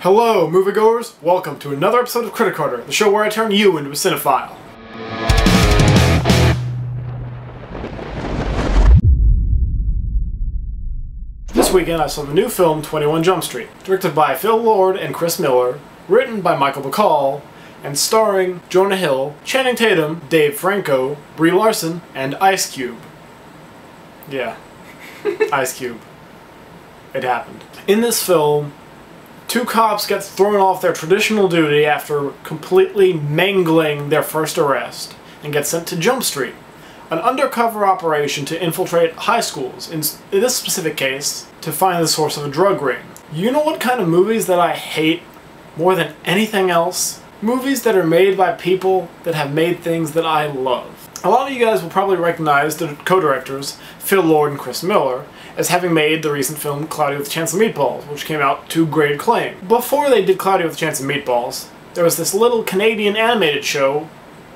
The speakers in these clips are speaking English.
Hello, moviegoers! Welcome to another episode of CritiCarter, the show where I turn you into a cinephile. This weekend I saw the new film 21 Jump Street, directed by Phil Lord and Chris Miller, written by Michael Bacall, and starring Jonah Hill, Channing Tatum, Dave Franco, Brie Larson, and Ice Cube. Yeah, Ice Cube. It happened. In this film, two cops get thrown off their traditional duty after completely mangling their first arrest and get sent to Jump Street, an undercover operation to infiltrate high schools, in this specific case, to find the source of a drug ring. You know what kind of movies that I hate more than anything else? Movies that are made by people that have made things that I love. A lot of you guys will probably recognize the co-directors, Phil Lord and Chris Miller, as having made the recent film Cloudy with a Chance of Meatballs, which came out to great acclaim. Before they did Cloudy with a Chance of Meatballs, there was this little Canadian animated show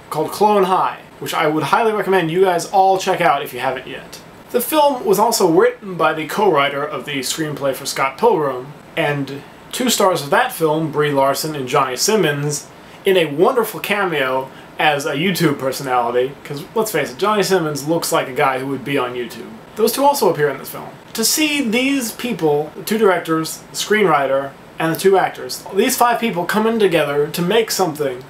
called Clone High, which I would highly recommend you guys all check out if you haven't yet. The film was also written by the co-writer of the screenplay for Scott Pilgrim, and two stars of that film, Brie Larson and Johnny Simmons, in a wonderful cameo as a YouTube personality, because let's face it, Johnny Simmons looks like a guy who would be on YouTube. Those two also appear in this film. To see these people, the two directors, the screenwriter, and the two actors, these five people coming together to make something,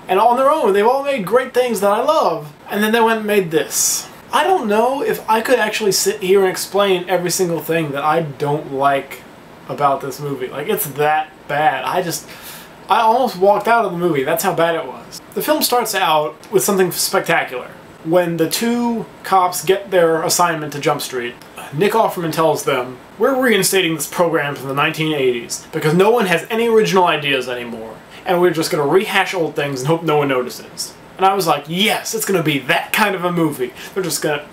and on their own, they've all made great things that I love, and then they went and made this. I don't know if I could actually sit here and explain every single thing that I don't like about this movie. Like, it's that bad. I almost walked out of the movie. That's how bad it was. The film starts out with something spectacular. When the two cops get their assignment to Jump Street, Nick Offerman tells them, "We're reinstating this program from the 1980s because no one has any original ideas anymore, and we're just going to rehash old things and hope no one notices." And I was like, yes, it's going to be that kind of a movie. They're just going to,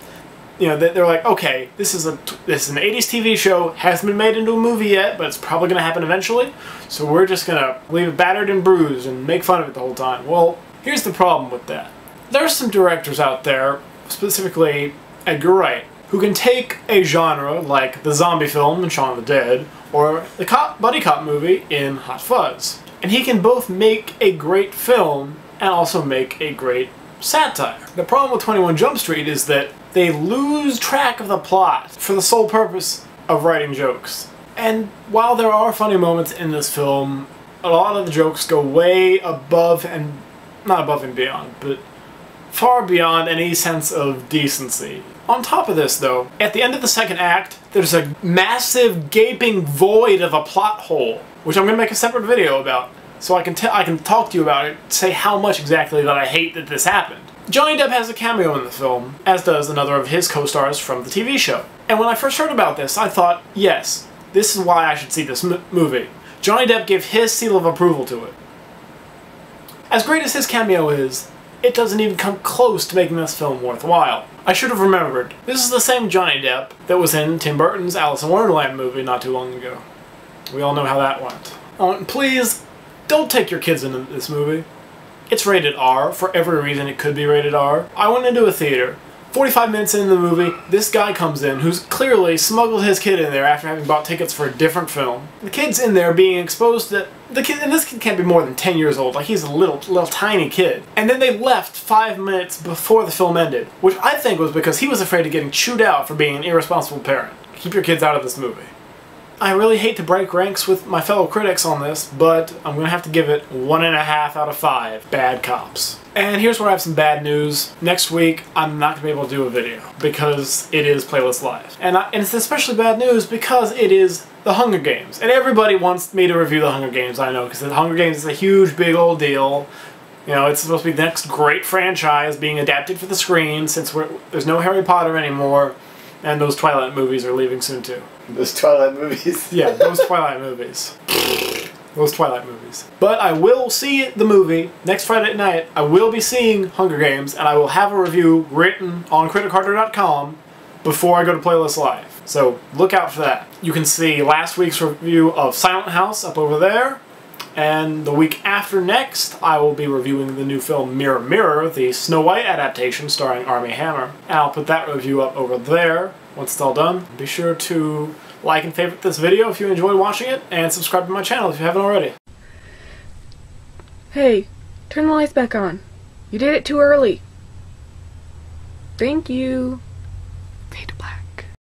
you know, they're like, okay, this is an 80s TV show, hasn't been made into a movie yet, but it's probably going to happen eventually, so we're just going to leave it battered and bruised and make fun of it the whole time. Well, here's the problem with that. There's some directors out there, specifically Edgar Wright, who can take a genre like the zombie film in Shaun of the Dead, or the buddy cop movie in Hot Fuzz, and he can both make a great film and also make a great satire. The problem with 21 Jump Street is that they lose track of the plot for the sole purpose of writing jokes. And while there are funny moments in this film, a lot of the jokes go way above and, not above and beyond, but far beyond any sense of decency. On top of this, though, at the end of the second act, there's a massive gaping void of a plot hole, which I'm going to make a separate video about, so I can talk to you about it, say how much exactly that I hate that this happened. Johnny Depp has a cameo in the film, as does another of his co-stars from the TV show. And when I first heard about this, I thought, yes, this is why I should see this movie. Johnny Depp gave his seal of approval to it. As great as his cameo is, it doesn't even come close to making this film worthwhile. I should have remembered, this is the same Johnny Depp that was in Tim Burton's Alice in Wonderland movie not too long ago. We all know how that went. Oh, and please, don't take your kids into this movie. It's rated R, for every reason it could be rated R. I went into a theater. 45 minutes into the movie, this guy comes in who's clearly smuggled his kid in there after having bought tickets for a different film. The kid's in there being exposed to... and this kid can't be more than 10 years old, like he's a little tiny kid. And then they left 5 minutes before the film ended, which I think was because he was afraid of getting chewed out for being an irresponsible parent. Keep your kids out of this movie. I really hate to break ranks with my fellow critics on this, but I'm going to have to give it 1.5 out of 5 bad cops. And here's where I have some bad news. Next week, I'm not going to be able to do a video, because it is Playlist Live. And it's especially bad news because it is The Hunger Games. And everybody wants me to review The Hunger Games, I know, because The Hunger Games is a huge, big old deal. You know, it's supposed to be the next great franchise being adapted for the screen, since there's no Harry Potter anymore, and those Twilight movies are leaving soon too. Those Twilight movies? Yeah, those Twilight movies. Those Twilight movies. But I will see the movie next Friday night. I will be seeing Hunger Games, and I will have a review written on CritiCarter.com before I go to Playlist Live. So look out for that. You can see last week's review of Silent House up over there. And the week after next, I will be reviewing the new film Mirror Mirror, the Snow White adaptation starring Armie Hammer. And I'll put that review up over there once it's all done. Be sure to like and favorite this video if you enjoyed watching it, and subscribe to my channel if you haven't already. Hey, turn the lights back on. You did it too early. Thank you.